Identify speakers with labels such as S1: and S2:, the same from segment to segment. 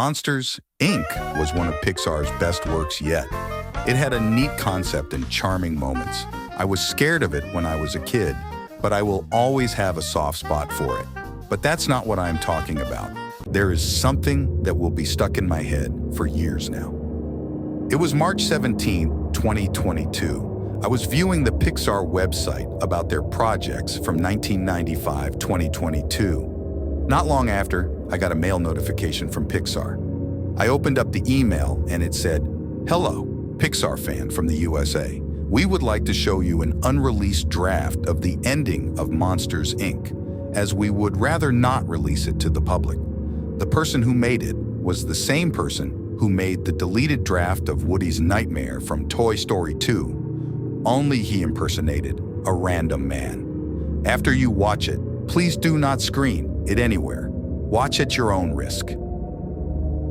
S1: Monsters, Inc. was one of Pixar's best works yet. It had a neat concept and charming moments. I was scared of it when I was a kid, but I will always have a soft spot for it. But that's not what I'm talking about. There is something that will be stuck in my head for years now. It was March 17, 2022. I was viewing the Pixar website about their projects from 1995-2022. Not long after, I got a mail notification from Pixar. I opened up the email and it said, "Hello, Pixar fan from the USA. We would like to show you an unreleased draft of the ending of Monsters, Inc., as we would rather not release it to the public." The person who made it was the same person who made the deleted draft of Woody's Nightmare from Toy Story 2. Only he impersonated a random man. After you watch it, please do not screen it anywhere. Watch at your own risk.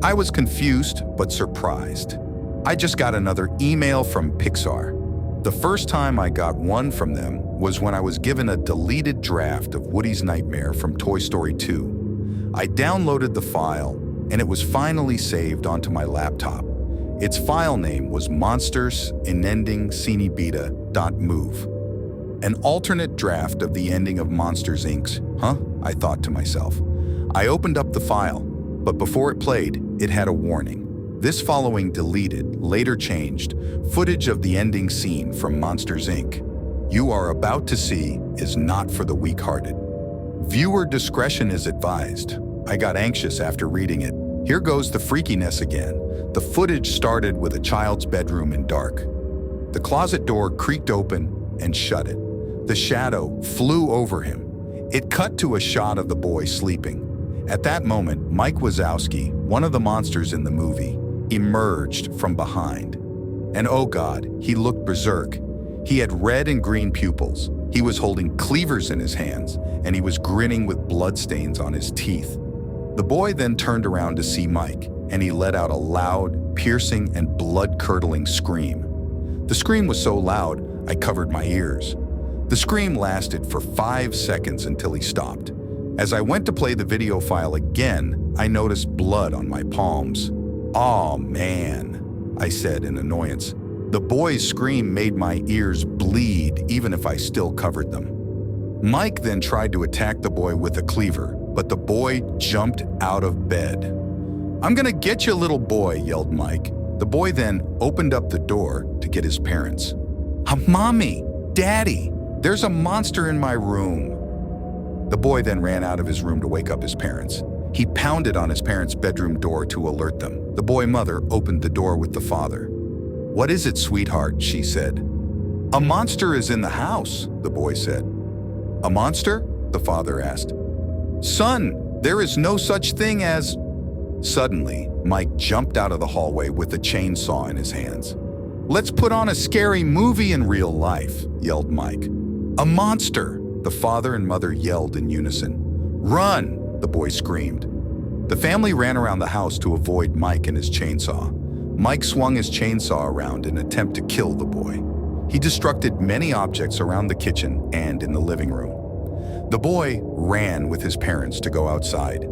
S1: I was confused but surprised. I just got another email from Pixar. The first time I got one from them was when I was given a deleted draft of Woody's Nightmare from Toy Story 2. I downloaded the file, and it was finally saved onto my laptop. Its file name was monsters.inendingcinebeta.move. An alternate draft of the ending of Monsters, Inc. Huh? I thought to myself. I opened up the file, but before it played, it had a warning. This following deleted, later changed, footage of the ending scene from Monsters, Inc. You are about to see is not for the weak-hearted. Viewer discretion is advised. I got anxious after reading it. Here goes the freakiness again. The footage started with a child's bedroom in dark. The closet door creaked open and shut it. The shadow flew over him. It cut to a shot of the boy sleeping. At that moment, Mike Wazowski, one of the monsters in the movie, emerged from behind. And oh God, he looked berserk. He had red and green pupils. He was holding cleavers in his hands, and he was grinning with bloodstains on his teeth. The boy then turned around to see Mike, and he let out a loud, piercing, and blood-curdling scream. The scream was so loud, I covered my ears. The scream lasted for 5 seconds until he stopped. As I went to play the video file again, I noticed blood on my palms. "Aw, man," I said in annoyance. The boy's scream made my ears bleed even if I still covered them. Mike then tried to attack the boy with a cleaver, but the boy jumped out of bed. "I'm gonna get you, little boy," yelled Mike. The boy then opened up the door to get his parents. "Mommy, Daddy, there's a monster in my room." The boy then ran out of his room to wake up his parents. He pounded on his parents' bedroom door to alert them. The boy mother opened the door with the father. "What is it, sweetheart?" she said. "A monster is in the house," the boy said. "A monster?" the father asked. "Son, there is no such thing as..." Suddenly, Mike jumped out of the hallway with a chainsaw in his hands. "Let's put on a scary movie in real life," yelled Mike. "A monster!" the father and mother yelled in unison. "Run!" the boy screamed. The family ran around the house to avoid Mike and his chainsaw. Mike swung his chainsaw around in an attempt to kill the boy. He destructed many objects around the kitchen and in the living room. The boy ran with his parents to go outside.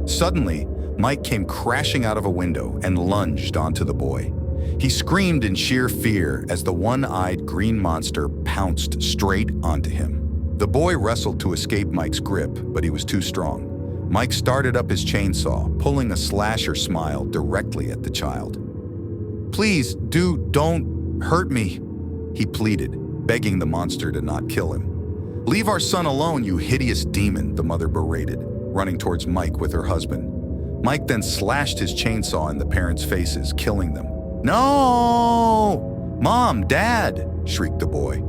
S1: Suddenly, Mike came crashing out of a window and lunged onto the boy. He screamed in sheer fear as the one-eyed green monster pounced straight onto him. The boy wrestled to escape Mike's grip, but he was too strong. Mike started up his chainsaw, pulling a slasher smile directly at the child. "Please, don't hurt me," he pleaded, begging the monster to not kill him. "Leave our son alone, you hideous demon," the mother berated, running towards Mike with her husband. Mike then slashed his chainsaw in the parents' faces, killing them. "No! Mom, Dad!" shrieked the boy.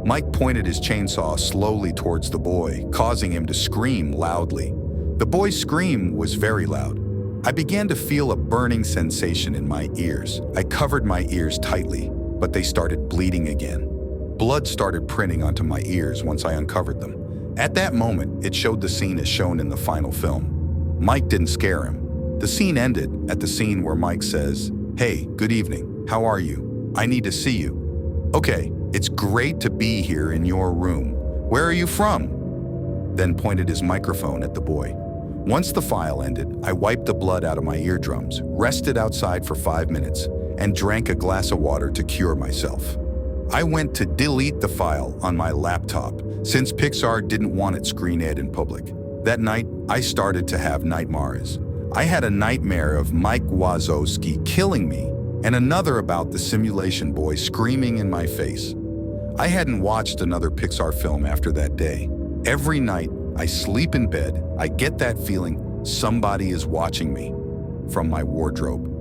S1: Mike pointed his chainsaw slowly towards the boy, causing him to scream loudly. The boy's scream was very loud. I began to feel a burning sensation in my ears. I covered my ears tightly, but they started bleeding again. Blood started printing onto my ears once I uncovered them. At that moment, it showed the scene as shown in the final film. Mike didn't scare him. The scene ended at the scene where Mike says, "Hey, good evening. How are you? I need to see you." "Okay, it's great to be here in your room. Where are you from?" Then pointed his microphone at the boy. Once the file ended, I wiped the blood out of my eardrums, rested outside for 5 minutes, and drank a glass of water to cure myself. I went to delete the file on my laptop since Pixar didn't want it screened in public. That night, I started to have nightmares. I had a nightmare of Mike Wazowski killing me and another about the simulation boy screaming in my face. I hadn't watched another Pixar film after that day. Every night, I sleep in bed, I get that feeling somebody is watching me from my wardrobe.